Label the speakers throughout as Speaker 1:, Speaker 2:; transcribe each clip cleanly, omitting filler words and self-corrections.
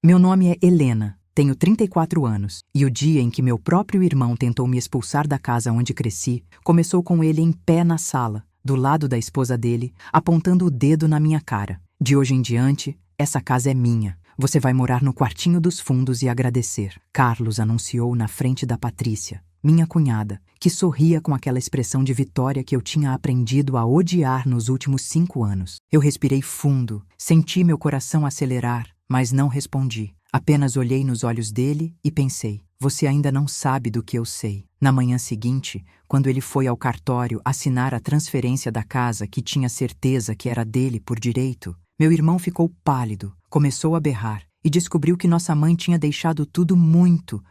Speaker 1: Meu nome é Helena, tenho 34 anos, e o dia em que meu próprio irmão tentou me expulsar da casa onde cresci, começou com ele em pé na sala, do lado da esposa dele, apontando o dedo na minha cara. De hoje em diante, essa casa é minha. Você vai morar no quartinho dos fundos e agradecer. Carlos anunciou na frente da Patrícia, minha cunhada, que sorria com aquela expressão de vitória que eu tinha aprendido a odiar nos últimos 5 anos. Eu respirei fundo, senti meu coração acelerar, mas não respondi. Apenas olhei nos olhos dele e pensei, você ainda não sabe do que eu sei. Na manhã seguinte, quando ele foi ao cartório assinar a transferência da casa que tinha certeza que era dele por direito, meu irmão ficou pálido, começou a berrar e descobriu que nossa mãe tinha deixado tudo muito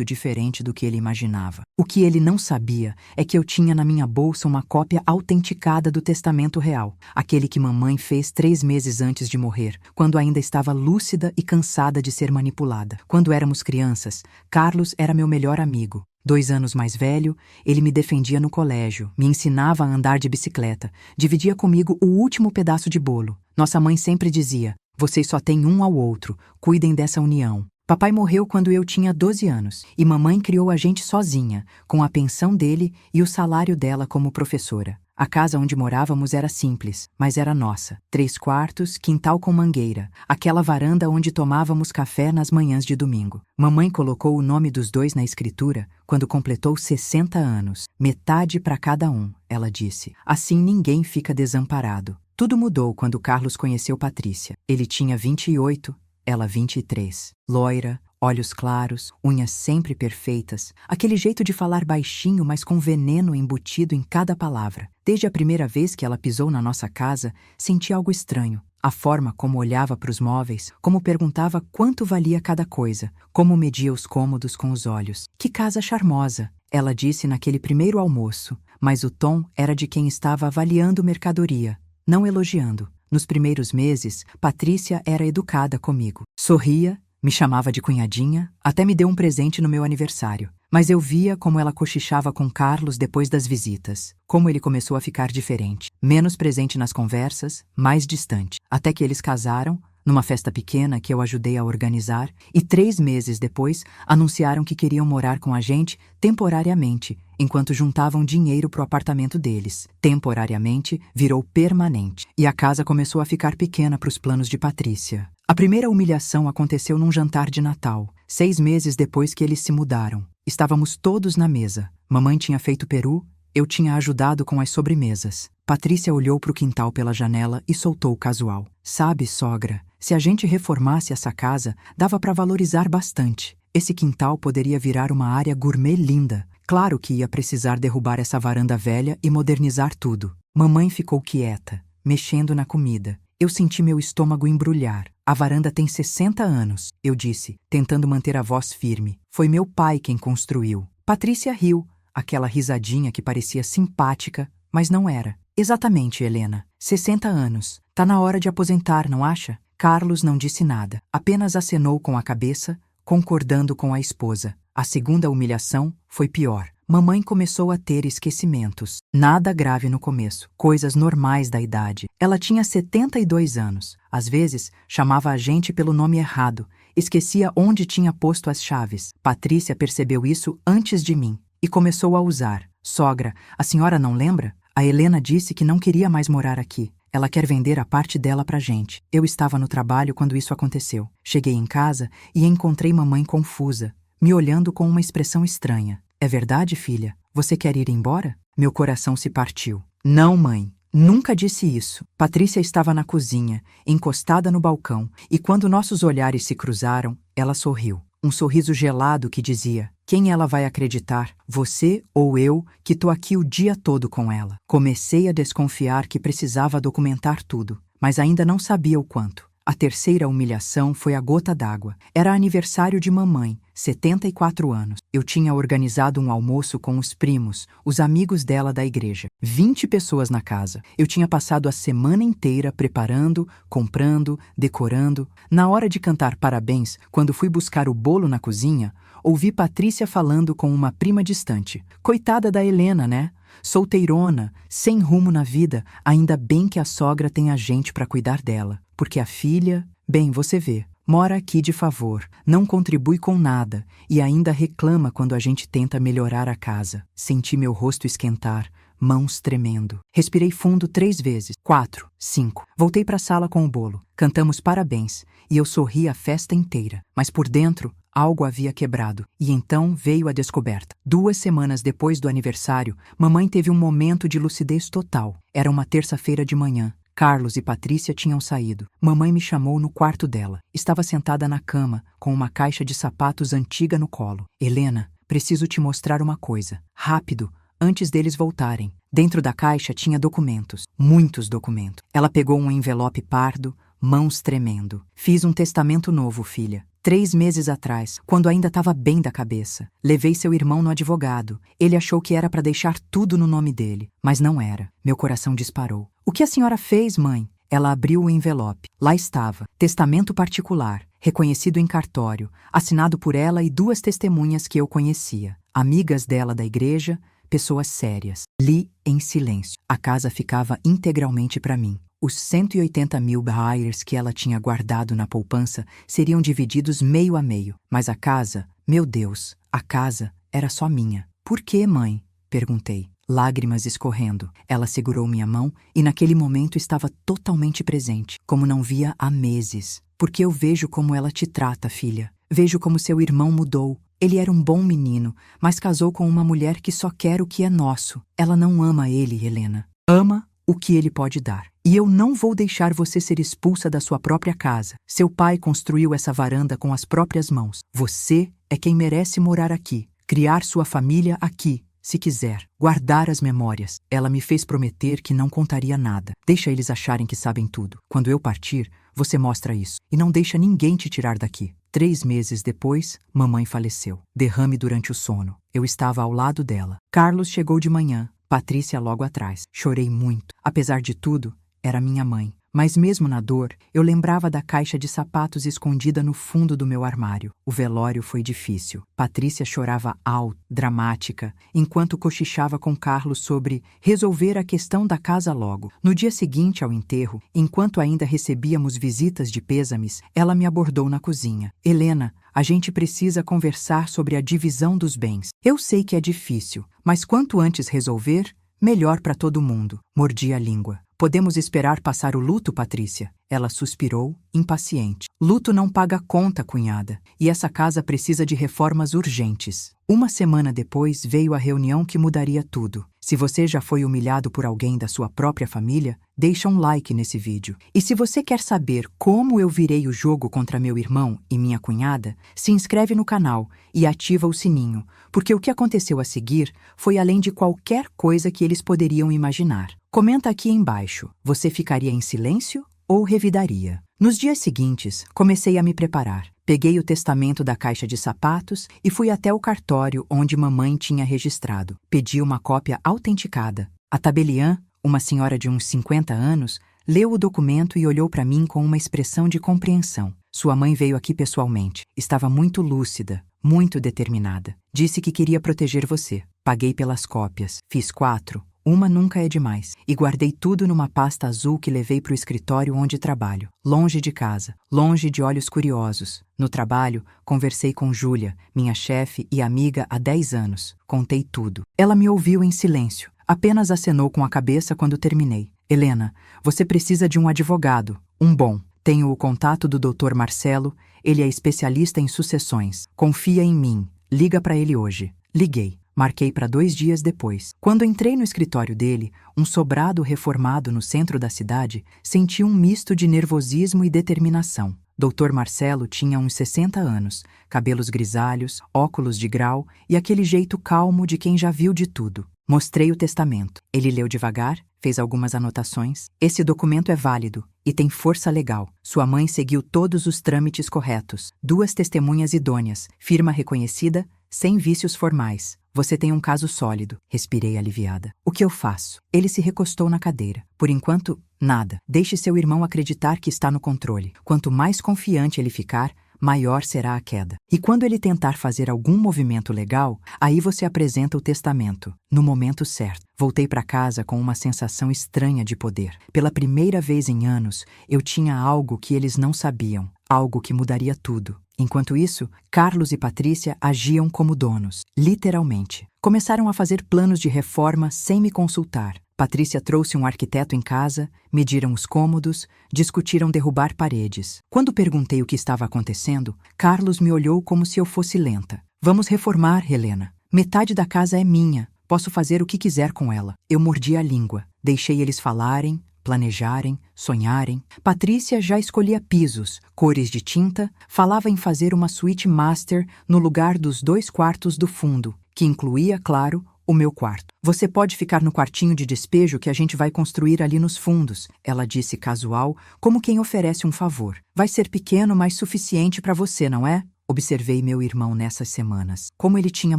Speaker 1: diferente do que ele imaginava. O que ele não sabia é que eu tinha na minha bolsa uma cópia autenticada do testamento real, aquele que mamãe fez 3 meses antes de morrer, quando ainda estava lúcida e cansada de ser manipulada. Quando éramos crianças, Carlos era meu melhor amigo. 2 anos mais velho, ele me defendia no colégio, me ensinava a andar de bicicleta, dividia comigo o último pedaço de bolo. Nossa mãe sempre dizia, vocês só têm um ao outro, cuidem dessa união. Papai morreu quando eu tinha 12 anos e mamãe criou a gente sozinha, com a pensão dele e o salário dela como professora. A casa onde morávamos era simples, mas era nossa. 3 quartos, quintal com mangueira, aquela varanda onde tomávamos café nas manhãs de domingo. Mamãe colocou o nome dos dois na escritura quando completou 60 anos. Metade para cada um, ela disse. Assim ninguém fica desamparado. Tudo mudou quando Carlos conheceu Patrícia. Ele tinha 28, ela 23. Loira, olhos claros, unhas sempre perfeitas, aquele jeito de falar baixinho, mas com veneno embutido em cada palavra. Desde a primeira vez que ela pisou na nossa casa, senti algo estranho. A forma como olhava para os móveis, como perguntava quanto valia cada coisa, como media os cômodos com os olhos. Que casa charmosa, ela disse naquele primeiro almoço, mas o tom era de quem estava avaliando mercadoria, não elogiando. Nos primeiros meses, Patrícia era educada comigo. Sorria, me chamava de cunhadinha, até me deu um presente no meu aniversário. Mas eu via como ela cochichava com Carlos depois das visitas, como ele começou a ficar diferente, menos presente nas conversas, mais distante. Até que eles casaram, numa festa pequena que eu ajudei a organizar, e 3 meses depois anunciaram que queriam morar com a gente temporariamente, enquanto juntavam dinheiro para o apartamento deles. Temporariamente virou permanente, e a casa começou a ficar pequena para os planos de Patrícia. A primeira humilhação aconteceu num jantar de Natal, 6 meses depois que eles se mudaram. Estávamos todos na mesa. Mamãe tinha feito peru, eu tinha ajudado com as sobremesas. Patrícia olhou para o quintal pela janela e soltou casual. Sabe, sogra, se a gente reformasse essa casa, dava para valorizar bastante. Esse quintal poderia virar uma área gourmet linda. Claro que ia precisar derrubar essa varanda velha e modernizar tudo. Mamãe ficou quieta, mexendo na comida. Eu senti meu estômago embrulhar. A varanda tem 60 anos, eu disse, tentando manter a voz firme. Foi meu pai quem construiu. Patrícia riu, aquela risadinha que parecia simpática, mas não era. Exatamente, Helena. 60 anos. Tá na hora de aposentar, não acha? Carlos não disse nada, apenas acenou com a cabeça, concordando com a esposa. A segunda humilhação foi pior. Mamãe começou a ter esquecimentos. Nada grave no começo, coisas normais da idade. Ela tinha 72 anos. Às vezes, chamava a gente pelo nome errado. Esquecia onde tinha posto as chaves. Patrícia percebeu isso antes de mim e começou a usar. Sogra, a senhora não lembra? A Helena disse que não queria mais morar aqui. Ela quer vender a parte dela pra gente. Eu estava no trabalho quando isso aconteceu. Cheguei em casa e encontrei mamãe confusa, me olhando com uma expressão estranha. É verdade, filha? Você quer ir embora? Meu coração se partiu. Não, mãe. Nunca disse isso. Patrícia estava na cozinha, encostada no balcão, e quando nossos olhares se cruzaram, ela sorriu. Um sorriso gelado que dizia, quem ela vai acreditar, você ou eu, que tô aqui o dia todo com ela? Comecei a desconfiar que precisava documentar tudo, mas ainda não sabia o quanto. A terceira humilhação foi a gota d'água. Era aniversário de mamãe, 74 anos. Eu tinha organizado um almoço com os primos, os amigos dela da igreja. 20 pessoas na casa. Eu tinha passado a semana inteira preparando, comprando, decorando. Na hora de cantar parabéns, quando fui buscar o bolo na cozinha, ouvi Patrícia falando com uma prima distante. Coitada da Helena, né? Solteirona, sem rumo na vida, ainda bem que a sogra tem a gente para cuidar dela. Porque a filha... Bem, você vê, Mora aqui de favor, não contribui com nada e ainda reclama quando a gente tenta melhorar a casa. Senti meu rosto esquentar, mãos tremendo. Respirei fundo 3 vezes. 4, 5. Voltei para a sala com o bolo. Cantamos parabéns e eu sorri a festa inteira. Mas por dentro, algo havia quebrado. E então veio a descoberta. 2 semanas depois do aniversário, mamãe teve um momento de lucidez total. Era uma terça-feira de manhã. Carlos e Patrícia tinham saído. Mamãe me chamou no quarto dela. Estava sentada na cama, com uma caixa de sapatos antiga no colo. Helena, preciso te mostrar uma coisa. Rápido, antes deles voltarem. Dentro da caixa tinha documentos. Muitos documentos. Ela pegou um envelope pardo, mãos tremendo. Fiz um testamento novo, filha. 3 meses atrás, quando ainda estava bem da cabeça. Levei seu irmão no advogado. Ele achou que era para deixar tudo no nome dele, mas não era. Meu coração disparou. O que a senhora fez, mãe? Ela abriu o envelope. Lá estava. Testamento particular, reconhecido em cartório, assinado por ela e 2 testemunhas que eu conhecia. Amigas dela da igreja, pessoas sérias. Li em silêncio. A casa ficava integralmente para mim. Os 180 mil BRL que ela tinha guardado na poupança seriam divididos meio a meio. Mas a casa, meu Deus, a casa era só minha. Por quê, mãe? Perguntei. Lágrimas escorrendo. Ela segurou minha mão e naquele momento estava totalmente presente, como não via há meses. Porque eu vejo como ela te trata, filha. Vejo como seu irmão mudou. Ele era um bom menino, mas casou com uma mulher que só quer o que é nosso. Ela não ama ele, Helena. Ama o que ele pode dar. E eu não vou deixar você ser expulsa da sua própria casa. Seu pai construiu essa varanda com as próprias mãos. Você é quem merece morar aqui, criar sua família aqui, se quiser, guardar as memórias. Ela me fez prometer que não contaria nada. Deixa eles acharem que sabem tudo. Quando eu partir, você mostra isso. E não deixa ninguém te tirar daqui. 3 meses depois, mamãe faleceu. Derrame durante o sono. Eu estava ao lado dela. Carlos chegou de manhã. Patrícia logo atrás. Chorei muito. Apesar de tudo, era minha mãe. Mas mesmo na dor, eu lembrava da caixa de sapatos escondida no fundo do meu armário. O velório foi difícil. Patrícia chorava alto, dramática, enquanto cochichava com Carlos sobre resolver a questão da casa logo. No dia seguinte ao enterro, enquanto ainda recebíamos visitas de pêsames, ela me abordou na cozinha. Helena, a gente precisa conversar sobre a divisão dos bens. Eu sei que é difícil, mas quanto antes resolver, melhor para todo mundo. Mordi a língua. Podemos esperar passar o luto, Patrícia? Ela suspirou, impaciente. Luto não paga conta, cunhada, e essa casa precisa de reformas urgentes. 1 semana depois veio a reunião que mudaria tudo. Se você já foi humilhado por alguém da sua própria família, deixa um like nesse vídeo. E se você quer saber como eu virei o jogo contra meu irmão e minha cunhada, se inscreve no canal e ativa o sininho, porque o que aconteceu a seguir foi além de qualquer coisa que eles poderiam imaginar. Comenta aqui embaixo, você ficaria em silêncio ou revidaria? Nos dias seguintes, comecei a me preparar. Peguei o testamento da caixa de sapatos e fui até o cartório onde mamãe tinha registrado. Pedi uma cópia autenticada. A tabeliã, uma senhora de uns 50 anos, leu o documento e olhou para mim com uma expressão de compreensão. Sua mãe veio aqui pessoalmente. Estava muito lúcida, muito determinada. Disse que queria proteger você. Paguei pelas cópias. Fiz 4. Uma nunca é demais. E guardei tudo numa pasta azul que levei para o escritório onde trabalho. Longe de casa, longe de olhos curiosos. No trabalho, conversei com Júlia, minha chefe e amiga há 10 anos. Contei tudo. Ela me ouviu em silêncio. Apenas acenou com a cabeça quando terminei. Helena, você precisa de um advogado. Um bom. Tenho o contato do Dr. Marcelo. Ele é especialista em sucessões. Confia em mim. Liga para ele hoje. Liguei. Marquei para 2 dias depois. Quando entrei no escritório dele, um sobrado reformado no centro da cidade, senti um misto de nervosismo e determinação. Dr. Marcelo tinha uns 60 anos, cabelos grisalhos, óculos de grau e aquele jeito calmo de quem já viu de tudo. Mostrei o testamento. Ele leu devagar, fez algumas anotações. Esse documento é válido e tem força legal. Sua mãe seguiu todos os trâmites corretos. 2 testemunhas idôneas, firma reconhecida, sem vícios formais. Você tem um caso sólido. Respirei aliviada. O que eu faço? Ele se recostou na cadeira. Por enquanto, nada. Deixe seu irmão acreditar que está no controle. Quanto mais confiante ele ficar, maior será a queda. E quando ele tentar fazer algum movimento legal, aí você apresenta o testamento, no momento certo. Voltei para casa com uma sensação estranha de poder. Pela primeira vez em anos, eu tinha algo que eles não sabiam. algo que mudaria tudo. Enquanto isso, Carlos e Patrícia agiam como donos, literalmente. Começaram a fazer planos de reforma sem me consultar. Patrícia trouxe um arquiteto em casa, mediram os cômodos, discutiram derrubar paredes. Quando perguntei o que estava acontecendo, Carlos me olhou como se eu fosse lenta. Vamos reformar, Helena. Metade da casa é minha. Posso fazer o que quiser com ela. Eu mordi a língua. Deixei eles falarem, planejarem, sonharem. Patrícia já escolhia pisos, cores de tinta, falava em fazer uma suíte master no lugar dos 2 quartos do fundo, que incluía, claro, o meu quarto. Você pode ficar no quartinho de despejo que a gente vai construir ali nos fundos, ela disse casual, como quem oferece um favor. Vai ser pequeno, mas suficiente para você, não é? Observei meu irmão nessas semanas. Como ele tinha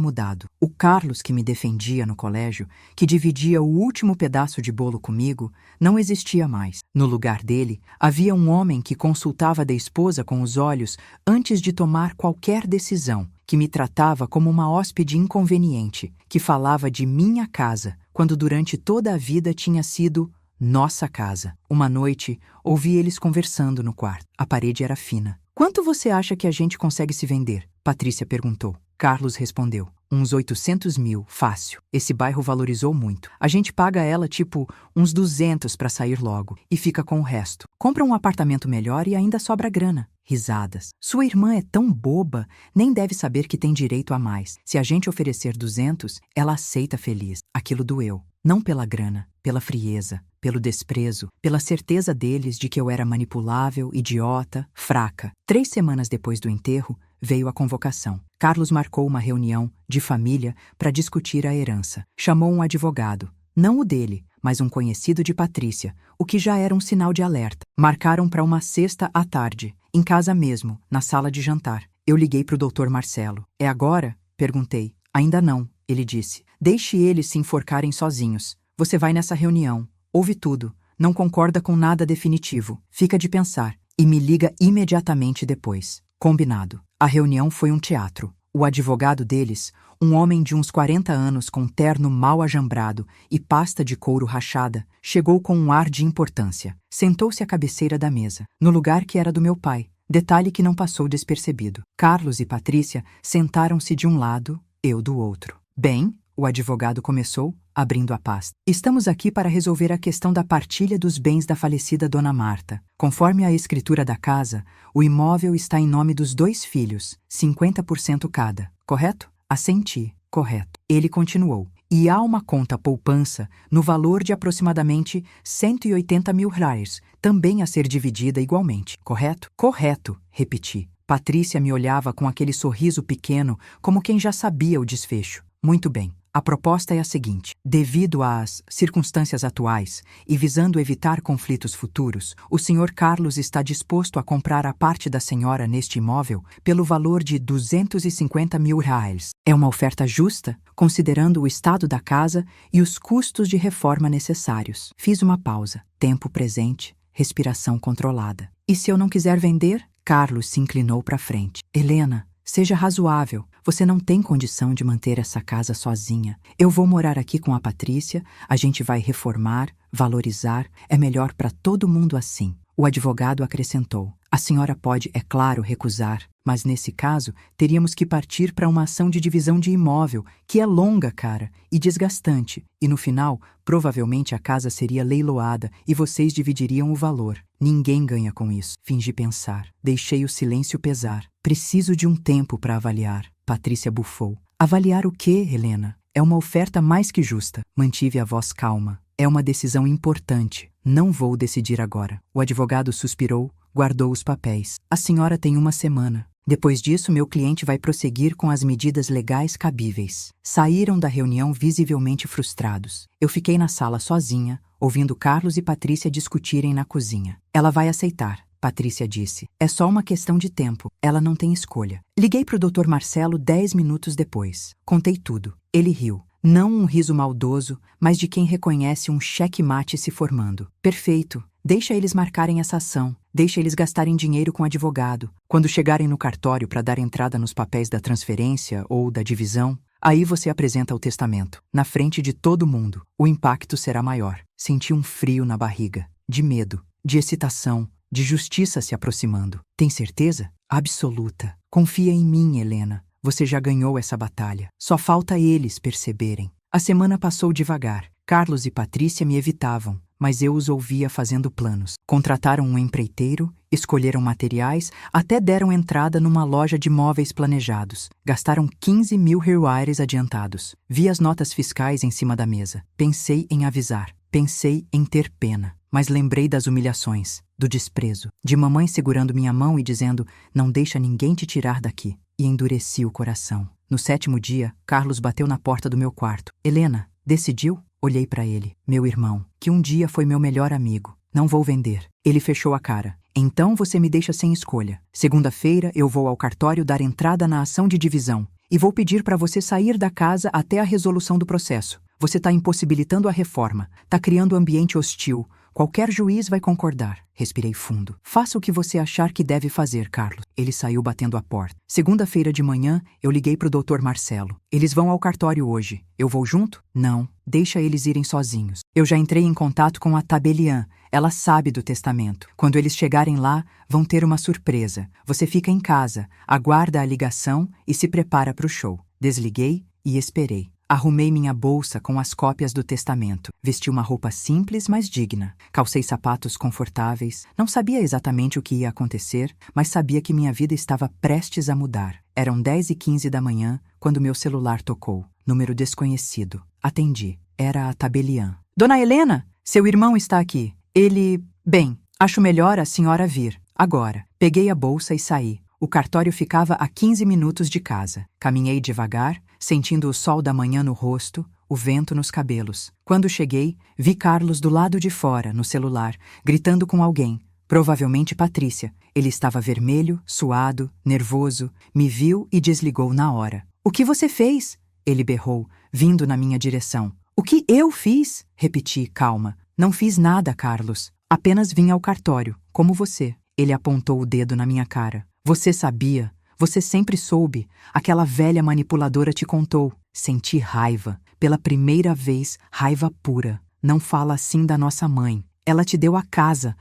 Speaker 1: mudado. O Carlos que me defendia no colégio, que dividia o último pedaço de bolo comigo, não existia mais. No lugar dele, havia um homem que consultava da esposa com os olhos antes de tomar qualquer decisão, que me tratava como uma hóspede inconveniente, que falava de minha casa, quando durante toda a vida tinha sido nossa casa. Uma noite, ouvi eles conversando no quarto. A parede era fina. Quanto você acha que a gente consegue se vender? Patrícia perguntou. Carlos respondeu. Uns 800 mil, fácil. Esse bairro valorizou muito. A gente paga ela tipo uns 200 para sair logo e fica com o resto. Compra um apartamento melhor e ainda sobra grana. Risadas. Sua irmã é tão boba, nem deve saber que tem direito a mais. Se a gente oferecer 200, ela aceita feliz. Aquilo doeu. Não pela grana, pela frieza, pelo desprezo, pela certeza deles de que eu era manipulável, idiota, fraca. 3 semanas depois do enterro, veio a convocação. Carlos marcou uma reunião de família para discutir a herança. Chamou um advogado, não o dele, mas um conhecido de Patrícia, o que já era um sinal de alerta. Marcaram para uma sexta à tarde, em casa mesmo, na sala de jantar. Eu liguei para o Dr. Marcelo. É agora? Perguntei. Ainda não, ele disse. Deixe eles se enforcarem sozinhos. Você vai nessa reunião. Ouve tudo. Não concorda com nada definitivo. Fica de pensar. E me liga imediatamente depois. Combinado. A reunião foi um teatro. O advogado deles, um homem de uns 40 anos com terno mal ajambrado e pasta de couro rachada, chegou com um ar de importância. Sentou-se à cabeceira da mesa, no lugar que era do meu pai. Detalhe que não passou despercebido. Carlos e Patrícia sentaram-se de um lado, eu do outro. Bem, o advogado começou, abrindo a pasta. Estamos aqui para resolver a questão da partilha dos bens da falecida Dona Marta. Conforme a escritura da casa, o imóvel está em nome dos 2 filhos, 50% cada. Correto? Assenti. Correto. Ele continuou. E há uma conta poupança no valor de aproximadamente 180 mil reais, também a ser dividida igualmente. Correto? Correto, repeti. Patrícia me olhava com aquele sorriso pequeno, como quem já sabia o desfecho. Muito bem. A proposta é a seguinte: devido às circunstâncias atuais e visando evitar conflitos futuros, o Sr. Carlos está disposto a comprar a parte da senhora neste imóvel pelo valor de 250 mil reais. É uma oferta justa, considerando o estado da casa e os custos de reforma necessários. Fiz uma pausa. Tempo presente, respiração controlada. E se eu não quiser vender? Carlos se inclinou para frente. Helena, seja razoável. Você não tem condição de manter essa casa sozinha. Eu vou morar aqui com a Patrícia, a gente vai reformar, valorizar, é melhor para todo mundo assim. O advogado acrescentou. A senhora pode, é claro, recusar, mas nesse caso teríamos que partir para uma ação de divisão de imóvel, que é longa, cara, e desgastante, e no final, provavelmente a casa seria leiloada e vocês dividiriam o valor. Ninguém ganha com isso. Fingi pensar. Deixei o silêncio pesar. Preciso de um tempo para avaliar. Patrícia bufou. Avaliar o quê, Helena? É uma oferta mais que justa. Mantive a voz calma. É uma decisão importante. Não vou decidir agora. O advogado suspirou, guardou os papéis. A senhora tem 1 semana. Depois disso, meu cliente vai prosseguir com as medidas legais cabíveis. Saíram da reunião visivelmente frustrados. Eu fiquei na sala sozinha, ouvindo Carlos e Patrícia discutirem na cozinha. Ela vai aceitar, Patrícia disse. É só uma questão de tempo. Ela não tem escolha. Liguei para o Dr. Marcelo 10 minutos depois. Contei tudo. Ele riu. Não um riso maldoso, mas de quem reconhece um cheque-mate se formando. Perfeito. Deixa eles marcarem essa ação. Deixa eles gastarem dinheiro com advogado. Quando chegarem no cartório para dar entrada nos papéis da transferência ou da divisão, aí você apresenta o testamento. Na frente de todo mundo. O impacto será maior. Senti um frio na barriga. De medo. De excitação. de justiça se aproximando. Tem certeza? Absoluta. Confia em mim, Helena. Você já ganhou essa batalha. Só falta eles perceberem. A semana passou devagar. Carlos e Patrícia me evitavam, mas eu os ouvia fazendo planos. Contrataram um empreiteiro, escolheram materiais, até deram entrada numa loja de móveis planejados. Gastaram 15 mil reais adiantados. Vi as notas fiscais em cima da mesa. Pensei em avisar. Pensei em ter pena. Mas lembrei das humilhações, do desprezo, de mamãe segurando minha mão e dizendo: não deixa ninguém te tirar daqui. E endureci o coração. No 7º dia, Carlos bateu na porta do meu quarto. Helena, decidiu? Olhei para ele. Meu irmão, que um dia foi meu melhor amigo. Não vou vender. Ele fechou a cara. Então você me deixa sem escolha. Segunda-feira eu vou ao cartório dar entrada na ação de divisão. E vou pedir para você sair da casa até a resolução do processo. Você está impossibilitando a reforma. Está criando ambiente hostil. Qualquer juiz vai concordar. Respirei fundo. Faça o que você achar que deve fazer, Carlos. Ele saiu batendo a porta. Segunda-feira de manhã, eu liguei pro Dr. Marcelo. Eles vão ao cartório hoje. Eu vou junto? Não. Deixa eles irem sozinhos. Eu já entrei em contato com a Tabelian. Ela sabe do testamento. Quando eles chegarem lá, vão ter uma surpresa. Você fica em casa, aguarda a ligação e se prepara pro show. Desliguei e esperei. Arrumei minha bolsa com as cópias do testamento. Vesti uma roupa simples, mas digna. Calcei sapatos confortáveis. Não sabia exatamente o que ia acontecer, mas sabia que minha vida estava prestes a mudar. Eram 10h15 da manhã, quando meu celular tocou. Número desconhecido. Atendi. Era a Tabelian. Dona Helena, seu irmão está aqui. Ele... Bem, acho melhor a senhora vir. Agora. Peguei a bolsa e saí. O cartório ficava a 15 minutos de casa. Caminhei devagar, sentindo o sol da manhã no rosto, o vento nos cabelos. Quando cheguei, vi Carlos do lado de fora, no celular, gritando com alguém, provavelmente Patrícia. Ele estava vermelho, suado, nervoso, me viu e desligou na hora. O que você fez? Ele berrou, vindo na minha direção. O que eu fiz? Repeti, calma. Não fiz nada, Carlos. Apenas vim ao cartório, como você. Ele apontou o dedo na minha cara. Você sabia, você sempre soube, aquela velha manipuladora te contou. Senti raiva, pela primeira vez, raiva pura. Não fala assim da nossa mãe. Ela te deu a casa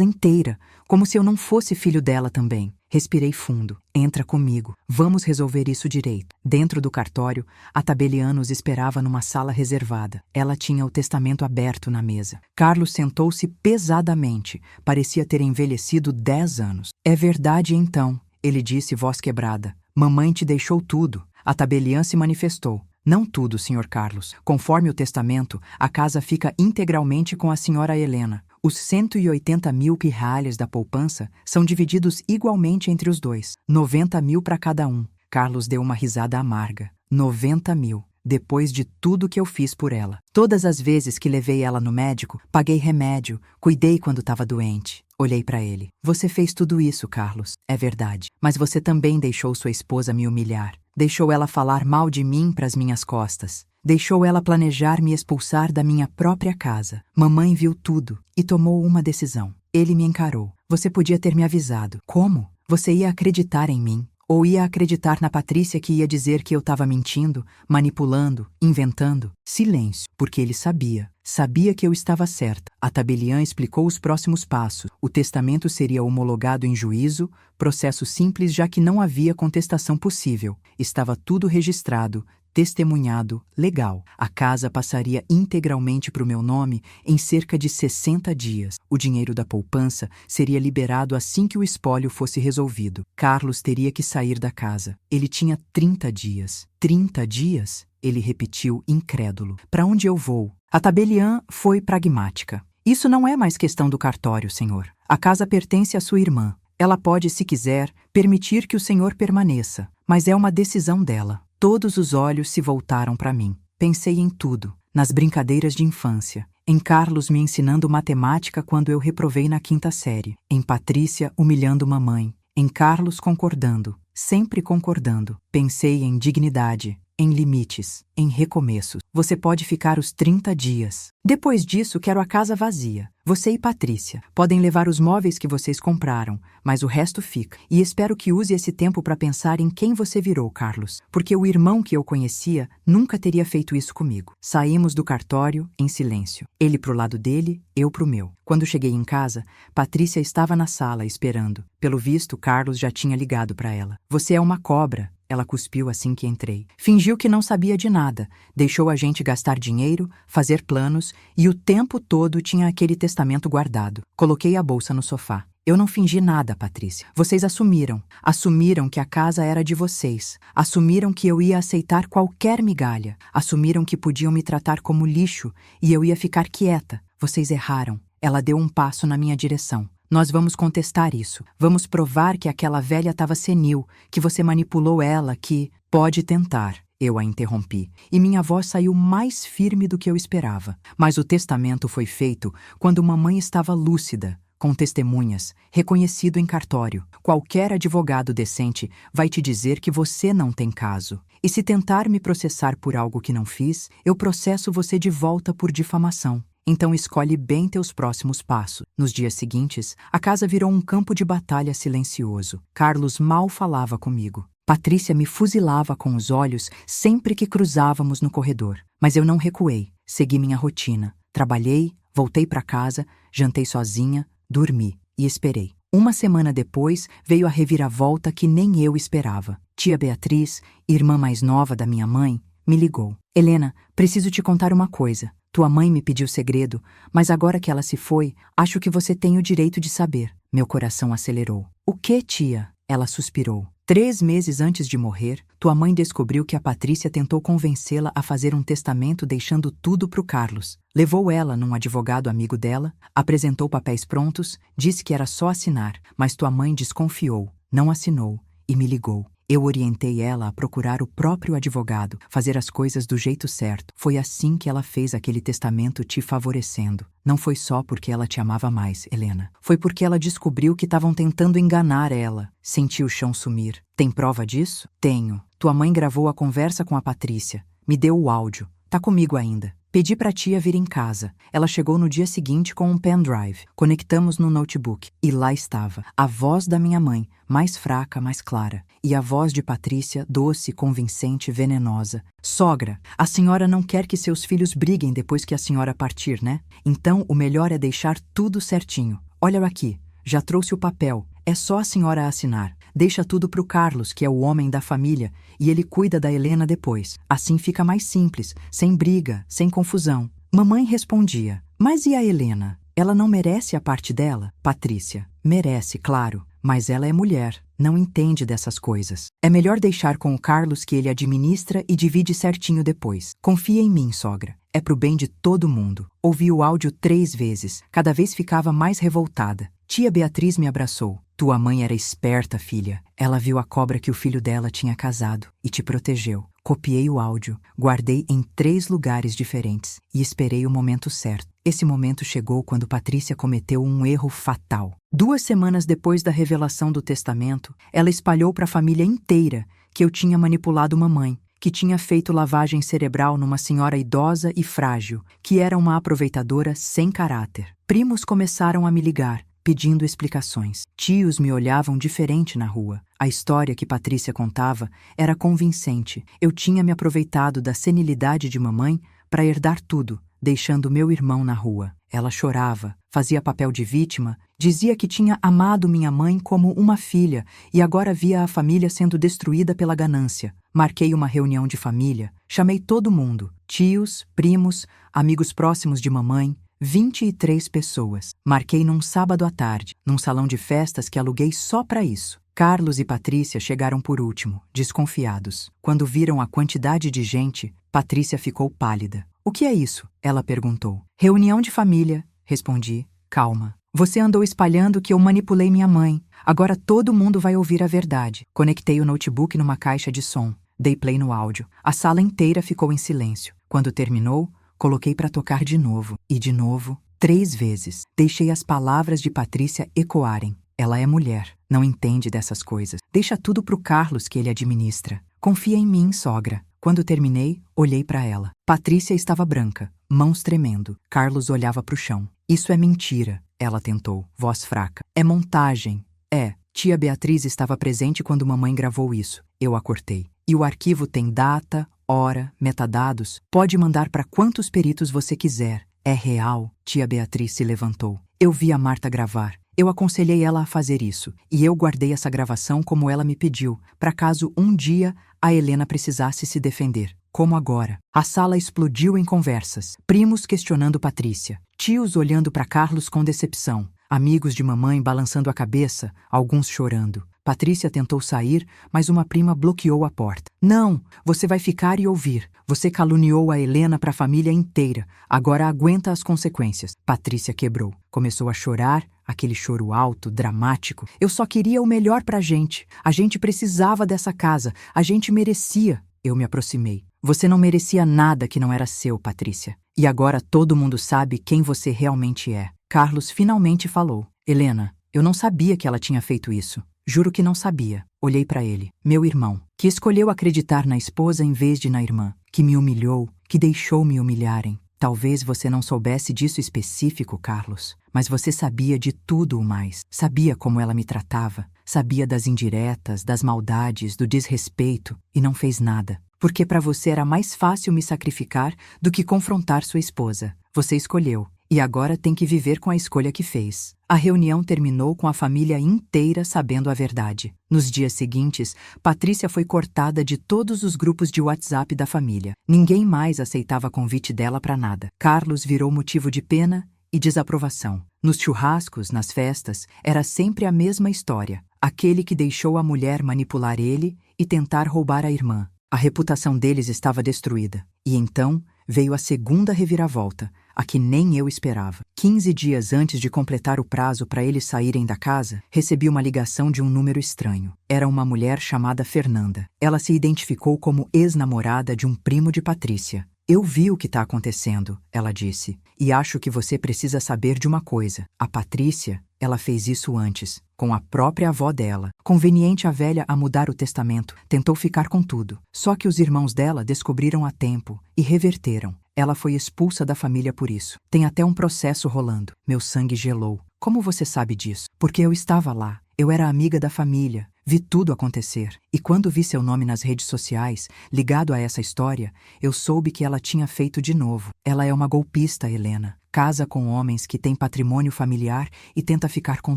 Speaker 1: inteira, como se eu não fosse filho dela também. Respirei fundo. Entra comigo, vamos resolver isso direito. Dentro do cartório, a Tabelian nos esperava numa sala reservada. Ela tinha o testamento aberto na mesa. Carlos sentou-se pesadamente, parecia ter envelhecido 10 anos. É verdade então, ele disse, voz quebrada. Mamãe te deixou tudo. A Tabelian se manifestou. Não tudo, Sr. Carlos. Conforme o testamento, a casa fica integralmente com a Sra. Helena. Os 180 mil reais da poupança são divididos igualmente entre os dois. 90 mil para cada um. Carlos deu uma risada amarga. 90 mil. Depois de tudo que eu fiz por ela. Todas as vezes que levei ela no médico, paguei remédio, cuidei quando estava doente. Olhei para ele. Você fez tudo isso, Carlos. É verdade. Mas você também deixou sua esposa me humilhar. Deixou ela falar mal de mim para as minhas costas. Deixou ela planejar me expulsar da minha própria casa. Mamãe viu tudo e tomou uma decisão. Ele me encarou. Você podia ter me avisado. Como? Você ia acreditar em mim? Ou ia acreditar na Patrícia que ia dizer que eu estava mentindo, manipulando, inventando? Silêncio, porque ele sabia. Sabia que eu estava certa. A Tabelian explicou os próximos passos. O testamento seria homologado em juízo, processo simples já que não havia contestação possível. Estava tudo registrado, testemunhado, legal. A casa passaria integralmente para o meu nome em cerca de 60 dias. O dinheiro da poupança seria liberado assim que o espólio fosse resolvido. Carlos teria que sair da casa. Ele tinha 30 dias. 30 dias? Ele repetiu, incrédulo. Para onde eu vou? A Tabelian foi pragmática. Isso não é mais questão do cartório, senhor. A casa pertence à sua irmã. Ela pode, se quiser, permitir que o senhor permaneça, mas é uma decisão dela. Todos os olhos se voltaram para mim. Pensei em tudo, nas brincadeiras de infância, em Carlos me ensinando matemática quando eu reprovei na 5ª série, em Patrícia humilhando mamãe, em Carlos concordando, sempre concordando. Pensei em dignidade, em limites, em recomeços. Você pode ficar os 30 dias. Depois disso, quero a casa vazia. Você e Patrícia podem levar os móveis que vocês compraram, mas o resto fica. E espero que use esse tempo para pensar em quem você virou, Carlos, porque o irmão que eu conhecia nunca teria feito isso comigo. Saímos do cartório em silêncio. Ele pro lado dele, eu pro meu. Quando cheguei em casa, Patrícia estava na sala esperando. Pelo visto, Carlos já tinha ligado para ela. Você é uma cobra. Ela cuspiu assim que entrei. Fingiu que não sabia de nada. Deixou a gente gastar dinheiro, fazer planos e o tempo todo tinha aquele testamento guardado. Coloquei a bolsa no sofá. Eu não fingi nada, Patrícia. Vocês assumiram. Assumiram que a casa era de vocês. Assumiram que eu ia aceitar qualquer migalha. Assumiram que podiam me tratar como lixo e eu ia ficar quieta. Vocês erraram. Ela deu um passo na minha direção. Nós vamos contestar isso. Vamos provar que aquela velha estava senil, que você manipulou ela, que... Pode tentar. Eu a interrompi, e minha voz saiu mais firme do que eu esperava. Mas o testamento foi feito quando mamãe estava lúcida, com testemunhas, reconhecido em cartório. Qualquer advogado decente vai te dizer que você não tem caso. E se tentar me processar por algo que não fiz, eu processo você de volta por difamação. Então escolhe bem teus próximos passos. Nos dias seguintes, a casa virou um campo de batalha silencioso. Carlos mal falava comigo. Patrícia me fuzilava com os olhos sempre que cruzávamos no corredor. Mas eu não recuei. Segui minha rotina. Trabalhei, voltei para casa, jantei sozinha, dormi e esperei. Uma semana depois, veio a reviravolta que nem eu esperava. Tia Beatriz, irmã mais nova da minha mãe, me ligou. Helena, preciso te contar uma coisa. Tua mãe me pediu segredo, mas agora que ela se foi, acho que você tem o direito de saber. Meu coração acelerou. O quê, tia? Ela suspirou. 3 meses antes de morrer, tua mãe descobriu que a Patrícia tentou convencê-la a fazer um testamento deixando tudo pro Carlos. Levou ela num advogado amigo dela, apresentou papéis prontos, disse que era só assinar, mas tua mãe desconfiou, não assinou e me ligou. Eu orientei ela a procurar o próprio advogado, fazer as coisas do jeito certo. Foi assim que ela fez aquele testamento te favorecendo. Não foi só porque ela te amava mais, Helena. Foi porque ela descobriu que estavam tentando enganar ela. Senti o chão sumir. Tem prova disso? Tenho. Tua mãe gravou a conversa com a Patrícia. Me deu o áudio. Tá comigo ainda. Pedi pra tia vir em casa. Ela chegou no dia seguinte com um pendrive. Conectamos no notebook. E lá estava. A voz da minha mãe, mais fraca, mais clara. E a voz de Patrícia, doce, convincente, venenosa. Sogra, a senhora não quer que seus filhos briguem depois que a senhora partir, né? Então o melhor é deixar tudo certinho. Olha aqui. Já trouxe o papel. É só a senhora assinar. Deixa tudo pro Carlos, que é o homem da família, e ele cuida da Helena depois. Assim fica mais simples, sem briga, sem confusão. Mamãe respondia, mas e a Helena? Ela não merece a parte dela? Patrícia, merece, claro, mas ela é mulher, não entende dessas coisas. É melhor deixar com o Carlos que ele administra e divide certinho depois. Confia em mim, sogra. É pro bem de todo mundo. Ouvi o áudio 3 vezes, cada vez ficava mais revoltada. Tia Beatriz me abraçou. Tua mãe era esperta, filha. Ela viu a cobra que o filho dela tinha casado e te protegeu. Copiei o áudio, guardei em 3 lugares diferentes e esperei o momento certo. Esse momento chegou quando Patrícia cometeu um erro fatal. 2 semanas depois da revelação do testamento, ela espalhou para a família inteira que eu tinha manipulado mamãe, que tinha feito lavagem cerebral numa senhora idosa e frágil, que era uma aproveitadora sem caráter. Primos começaram a me ligar, pedindo explicações. Tios me olhavam diferente na rua. A história que Patrícia contava era convincente. Eu tinha me aproveitado da senilidade de mamãe para herdar tudo, deixando meu irmão na rua. Ela chorava, fazia papel de vítima, dizia que tinha amado minha mãe como uma filha e agora via a família sendo destruída pela ganância. Marquei uma reunião de família, chamei todo mundo, tios, primos, amigos próximos de mamãe, 23 pessoas. Marquei num sábado à tarde, num salão de festas que aluguei só para isso. Carlos e Patrícia chegaram por último, desconfiados. Quando viram a quantidade de gente, Patrícia ficou pálida. O que é isso? Ela perguntou. Reunião de família, respondi. Calma. Você andou espalhando que eu manipulei minha mãe. Agora todo mundo vai ouvir a verdade. Conectei o notebook numa caixa de som. Dei play no áudio. A sala inteira ficou em silêncio. Quando terminou, coloquei para tocar de novo, e de novo, 3 vezes. Deixei as palavras de Patrícia ecoarem. Ela é mulher, não entende dessas coisas. Deixa tudo pro Carlos que ele administra. Confia em mim, sogra. Quando terminei, olhei para ela. Patrícia estava branca, mãos tremendo. Carlos olhava para o chão. Isso é mentira, ela tentou, voz fraca. É montagem. É. Tia Beatriz estava presente quando mamãe gravou isso. Eu a cortei. E o arquivo tem data, hora, metadados. Pode mandar para quantos peritos você quiser. É real. Tia Beatriz se levantou. Eu vi a Marta gravar. Eu aconselhei ela a fazer isso. E eu guardei essa gravação como ela me pediu, para caso um dia a Helena precisasse se defender. Como agora. A sala explodiu em conversas. Primos questionando Patrícia. Tios olhando para Carlos com decepção. Amigos de mamãe balançando a cabeça, alguns chorando. Patrícia tentou sair, mas uma prima bloqueou a porta. Não, você vai ficar e ouvir. Você caluniou a Helena para a família inteira. Agora aguenta as consequências. Patrícia quebrou. Começou a chorar, aquele choro alto, dramático. Eu só queria o melhor pra gente. A gente precisava dessa casa. A gente merecia. Eu me aproximei. Você não merecia nada que não era seu, Patrícia. E agora todo mundo sabe quem você realmente é. Carlos finalmente falou. Helena, eu não sabia que ela tinha feito isso. Juro que não sabia. Olhei para ele. Meu irmão, que escolheu acreditar na esposa em vez de na irmã, que me humilhou, que deixou me humilharem. Talvez você não soubesse disso específico, Carlos, mas você sabia de tudo o mais. Sabia como ela me tratava, sabia das indiretas, das maldades, do desrespeito, e não fez nada. Porque para você era mais fácil me sacrificar do que confrontar sua esposa. Você escolheu. E agora tem que viver com a escolha que fez. A reunião terminou com a família inteira sabendo a verdade. Nos dias seguintes, Patrícia foi cortada de todos os grupos de WhatsApp da família. Ninguém mais aceitava convite dela para nada. Carlos virou motivo de pena e desaprovação. Nos churrascos, nas festas, era sempre a mesma história. Aquele que deixou a mulher manipular ele e tentar roubar a irmã. A reputação deles estava destruída. E então veio a segunda reviravolta, a que nem eu esperava. 15 dias antes de completar o prazo para eles saírem da casa, recebi uma ligação de um número estranho. Era uma mulher chamada Fernanda. Ela se identificou como ex-namorada de um primo de Patrícia. Eu vi o que está acontecendo, ela disse, e acho que você precisa saber de uma coisa. A Patrícia, ela fez isso antes, com a própria avó dela. Conveniente a velha a mudar o testamento, tentou ficar com tudo. Só que os irmãos dela descobriram a tempo e reverteram. Ela foi expulsa da família por isso. Tem até um processo rolando. Meu sangue gelou. Como você sabe disso? Porque eu estava lá. Eu era amiga da família. Vi tudo acontecer. E quando vi seu nome nas redes sociais, ligado a essa história, eu soube que ela tinha feito de novo. Ela é uma golpista, Helena. Casa com homens que têm patrimônio familiar e tenta ficar com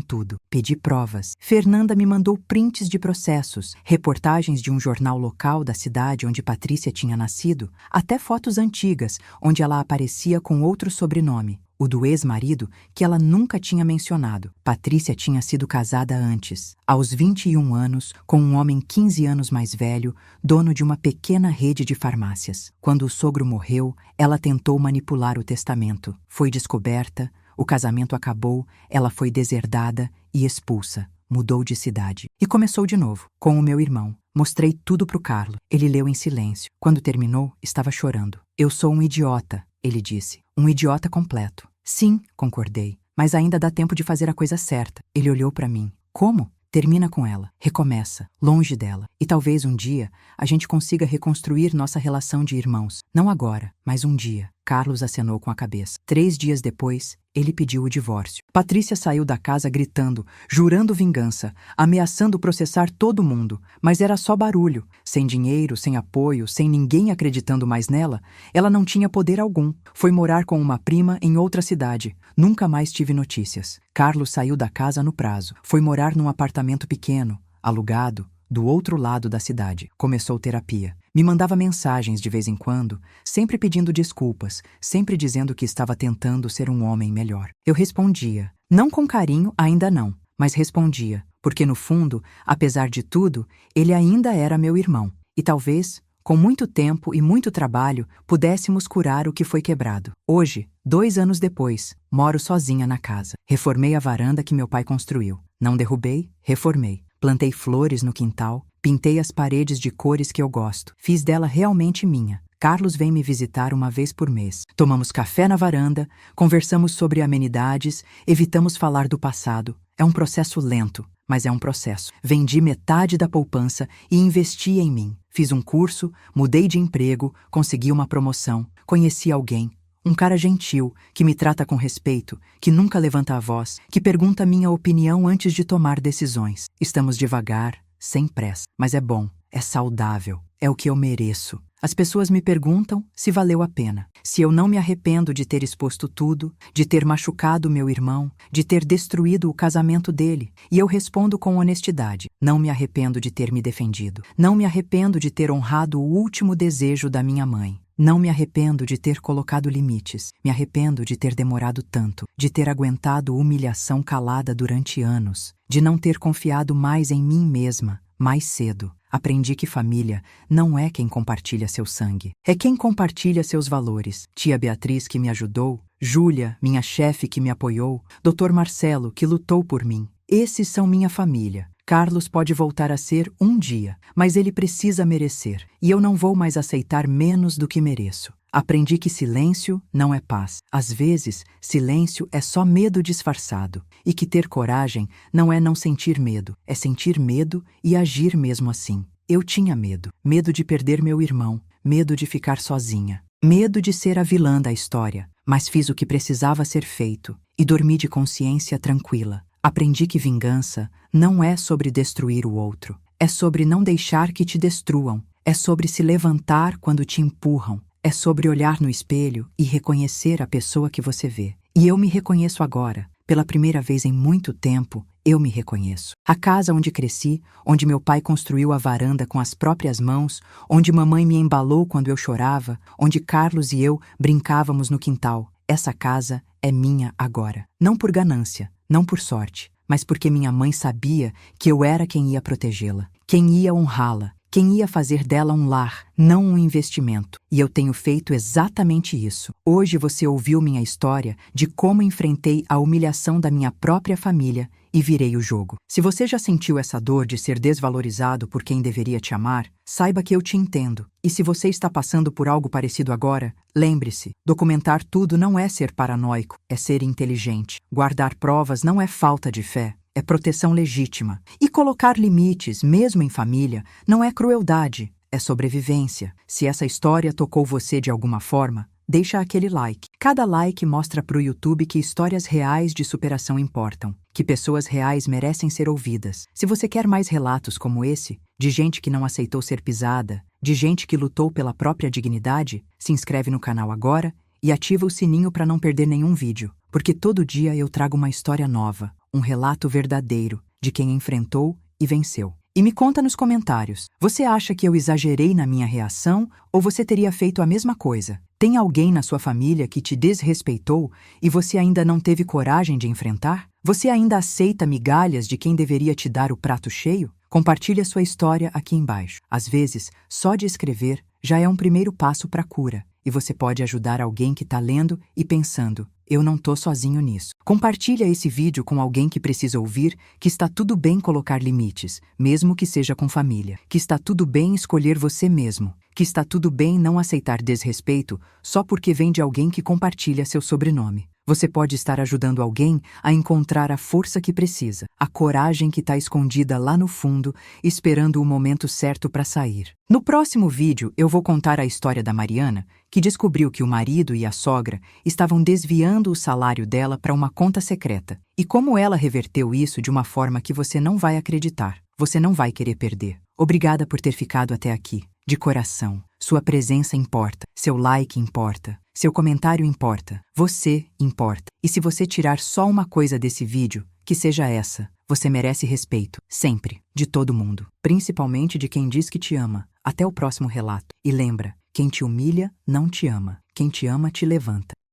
Speaker 1: tudo. Pedi provas. Fernanda me mandou prints de processos, reportagens de um jornal local da cidade onde Patrícia tinha nascido, até fotos antigas, onde ela aparecia com outro sobrenome. O do ex-marido, que ela nunca tinha mencionado. Patrícia tinha sido casada antes, aos 21 anos, com um homem 15 anos mais velho, dono de uma pequena rede de farmácias. Quando o sogro morreu, ela tentou manipular o testamento. Foi descoberta, o casamento acabou, ela foi deserdada e expulsa. Mudou de cidade. E começou de novo, com o meu irmão. Mostrei tudo pro Carlo. Ele leu em silêncio. Quando terminou, estava chorando. Eu sou um idiota, ele disse. Um idiota completo. Sim, concordei, mas ainda dá tempo de fazer a coisa certa. Ele olhou para mim. Como? Termina com ela, recomeça, longe dela. E talvez um dia a gente consiga reconstruir nossa relação de irmãos. Não agora, mas um dia. Carlos acenou com a cabeça. 3 dias depois, ele pediu o divórcio. Patrícia saiu da casa gritando, jurando vingança, ameaçando processar todo mundo. Mas era só barulho. Sem dinheiro, sem apoio, sem ninguém acreditando mais nela, ela não tinha poder algum. Foi morar com uma prima em outra cidade. Nunca mais tive notícias. Carlos saiu da casa no prazo. Foi morar num apartamento pequeno, alugado, do outro lado da cidade. Começou terapia. Me mandava mensagens de vez em quando, sempre pedindo desculpas, sempre dizendo que estava tentando ser um homem melhor. Eu respondia. Não com carinho, ainda não, mas respondia, porque no fundo, apesar de tudo, ele ainda era meu irmão. E talvez, com muito tempo e muito trabalho, pudéssemos curar o que foi quebrado. Hoje, 2 anos depois, moro sozinha na casa. Reformei a varanda que meu pai construiu. Não derrubei, reformei. Plantei flores no quintal, pintei as paredes de cores que eu gosto. Fiz dela realmente minha. Carlos vem me visitar uma vez por mês. Tomamos café na varanda, conversamos sobre amenidades, evitamos falar do passado. É um processo lento, mas é um processo. Vendi metade da poupança e investi em mim. fiz um curso, mudei de emprego, consegui uma promoção, conheci alguém. Um cara gentil, que me trata com respeito, que nunca levanta a voz, que pergunta minha opinião antes de tomar decisões. Estamos devagar, sem pressa, mas é bom, é saudável, é o que eu mereço. As pessoas me perguntam se valeu a pena, se eu não me arrependo de ter exposto tudo, de ter machucado meu irmão, de ter destruído o casamento dele. E eu respondo com honestidade: não me arrependo de ter me defendido, não me arrependo de ter honrado o último desejo da minha mãe. Não me arrependo de ter colocado limites, me arrependo de ter demorado tanto, de ter aguentado humilhação calada durante anos, de não ter confiado mais em mim mesma, mais cedo. Aprendi que família não é quem compartilha seu sangue, é quem compartilha seus valores. Tia Beatriz que me ajudou, Júlia, minha chefe que me apoiou, Dr. Marcelo que lutou por mim. Esses são minha família. Carlos pode voltar a ser um dia, mas ele precisa merecer, e eu não vou mais aceitar menos do que mereço. Aprendi que silêncio não é paz. Às vezes, silêncio é só medo disfarçado, e que ter coragem não é não sentir medo, é sentir medo e agir mesmo assim. Eu tinha medo, medo de perder meu irmão, medo de ficar sozinha, medo de ser a vilã da história, mas fiz o que precisava ser feito, e dormi de consciência tranquila. Aprendi que vingança não é sobre destruir o outro, é sobre não deixar que te destruam, é sobre se levantar quando te empurram, é sobre olhar no espelho e reconhecer a pessoa que você vê. E eu me reconheço agora, pela primeira vez em muito tempo, eu me reconheço. A casa onde cresci, onde meu pai construiu a varanda com as próprias mãos, onde mamãe me embalou quando eu chorava, onde Carlos e eu brincávamos no quintal. Essa casa é minha agora, não por ganância, não por sorte, mas porque minha mãe sabia que eu era quem ia protegê-la, quem ia honrá-la, quem ia fazer dela um lar, não um investimento. E eu tenho feito exatamente isso. Hoje você ouviu minha história de como enfrentei a humilhação da minha própria família e virei o jogo. Se você já sentiu essa dor de ser desvalorizado por quem deveria te amar, saiba que eu te entendo. E se você está passando por algo parecido agora, lembre-se, documentar tudo não é ser paranoico, é ser inteligente. Guardar provas não é falta de fé, é proteção legítima. E colocar limites, mesmo em família, não é crueldade, é sobrevivência. Se essa história tocou você de alguma forma, deixa aquele like. Cada like mostra para o YouTube que histórias reais de superação importam, que pessoas reais merecem ser ouvidas. Se você quer mais relatos como esse, de gente que não aceitou ser pisada, de gente que lutou pela própria dignidade, se inscreve no canal agora e ativa o sininho para não perder nenhum vídeo, porque todo dia eu trago uma história nova, um relato verdadeiro de quem enfrentou e venceu. E me conta nos comentários, você acha que eu exagerei na minha reação ou você teria feito a mesma coisa? Tem alguém na sua família que te desrespeitou e você ainda não teve coragem de enfrentar? Você ainda aceita migalhas de quem deveria te dar o prato cheio? Compartilhe a sua história aqui embaixo. Às vezes, só de escrever já é um primeiro passo para a cura, e você pode ajudar alguém que está lendo e pensando: eu não tô sozinho nisso. Compartilha esse vídeo com alguém que precisa ouvir que está tudo bem colocar limites, mesmo que seja com família. Que está tudo bem escolher você mesmo. Que está tudo bem não aceitar desrespeito só porque vem de alguém que compartilha seu sobrenome. Você pode estar ajudando alguém a encontrar a força que precisa, a coragem que está escondida lá no fundo, esperando o momento certo para sair. No próximo vídeo, eu vou contar a história da Mariana, que descobriu que o marido e a sogra estavam desviando o salário dela para uma conta secreta, e como ela reverteu isso de uma forma que você não vai acreditar. Você não vai querer perder. Obrigada por ter ficado até aqui. De coração, sua presença importa, seu like importa, seu comentário importa, você importa. E se você tirar só uma coisa desse vídeo, que seja essa: você merece respeito, sempre, de todo mundo, principalmente de quem diz que te ama. Até o próximo relato. E lembra, quem te humilha não te ama, quem te ama te levanta.